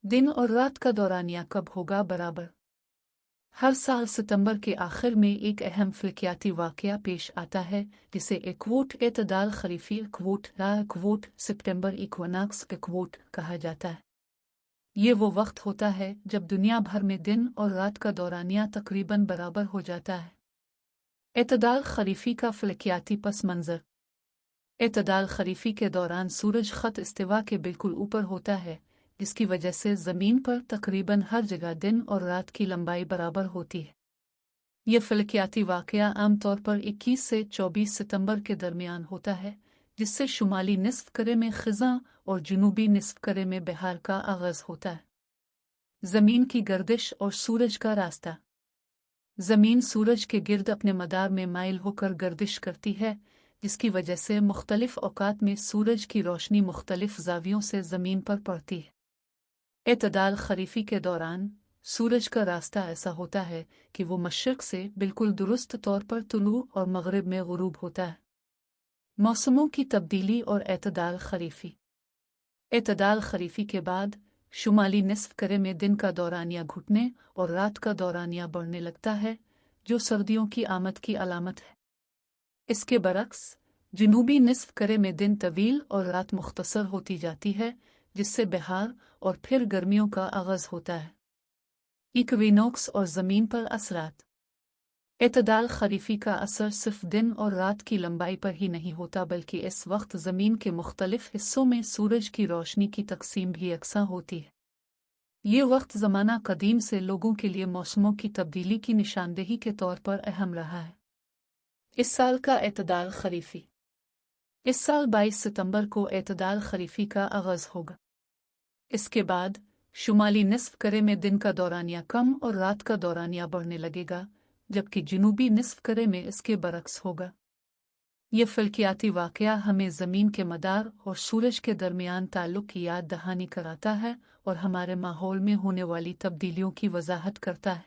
दिन और रात का दौरानिया कब होगा बराबर? हर साल सितंबर के आखिर में एक अहम फलकियाती वाक़या पेश आता है जिसे इक्वोट एतदाल खरीफी इक्वोट रा इक्वोट सितंबर इक्वनाक्स इक्वोट कहा जाता है। ये वो वक्त होता है जब दुनिया भर में दिन और रात का दौरानिया तकरीबन बराबर हो जाता है। एतदाल खरीफी का फलकियाती पस मंज़र। एतदाल खरीफी के दौरान सूरज ख़त इस्तिवा के बिल्कुल ऊपर होता है, जिसकी वजह से ज़मीन पर तकरीबन हर जगह दिन और रात की लंबाई बराबर होती है। यह फलकियाती वाक़या आमतौर पर 21 से 24 सितंबर के दरमियान होता है, जिससे शुमाली निस्फ करे में ख़िज़ा और जनूबी निस्फ करे में बहार का आगाज़ होता है। ज़मीन की गर्दिश और सूरज का रास्ता। ज़मीन सूरज के गिर्द अपने मदार में माइल होकर गर्दिश करती है, जिसकी वजह से मुख्तलिफ औकात में सूरज की रोशनी मुख्तलिफ ज़ावियों से ज़मीन पर पड़ती है। एतदाल खरीफी के दौरान सूरज का रास्ता ऐसा होता है कि वो मशरिक़ से बिल्कुल दुरुस्त तौर पर तुलू और मग़रिब में ग़ुरूब होता है। मौसमों की तब्दीली और एतदाल खरीफी। एतदाल खरीफी के बाद शुमाली निस्फ करे में दिन का दौरानिया घुटने और रात का दौरानिया बढ़ने लगता है, जो सर्दियों की आमद की अलामत है। इसके बरक्स जनूबी निस्फ करे में दिन तवील और रात मुख्तसर होती जाती है, जिससे बहार और फिर गर्मियों का आगाज़ होता है। इक्विनॉक्स और ज़मीन पर असरात। एतदाल खरीफी का असर सिर्फ दिन और रात की लंबाई पर ही नहीं होता, बल्कि इस वक्त ज़मीन के मुख्तलिफ हिस्सों में सूरज की रोशनी की तकसीम भी यकसां होती है। ये वक्त ज़माना कदीम से लोगों के लिए मौसमों की तब्दीली की निशानदेही के तौर पर अहम रहा है। इस साल का एतदाल खरीफी। इस साल 22 सितंबर को एतदाल खरीफी का आगाज़ होगा। इसके बाद शुमाली निस्फ करे में दिन का दौरानिया कम और रात का दौरानिया बढ़ने लगेगा, जबकि जनूबी निस्फ करे में इसके बरक्स होगा। ये फलकियाती वाक़या हमें ज़मीन के मदार और सूरज के दरमियान ताल्लुक़ की याद दहानी कराता है और हमारे माहौल में होने वाली तब्दीलियों की वजाहत करता है।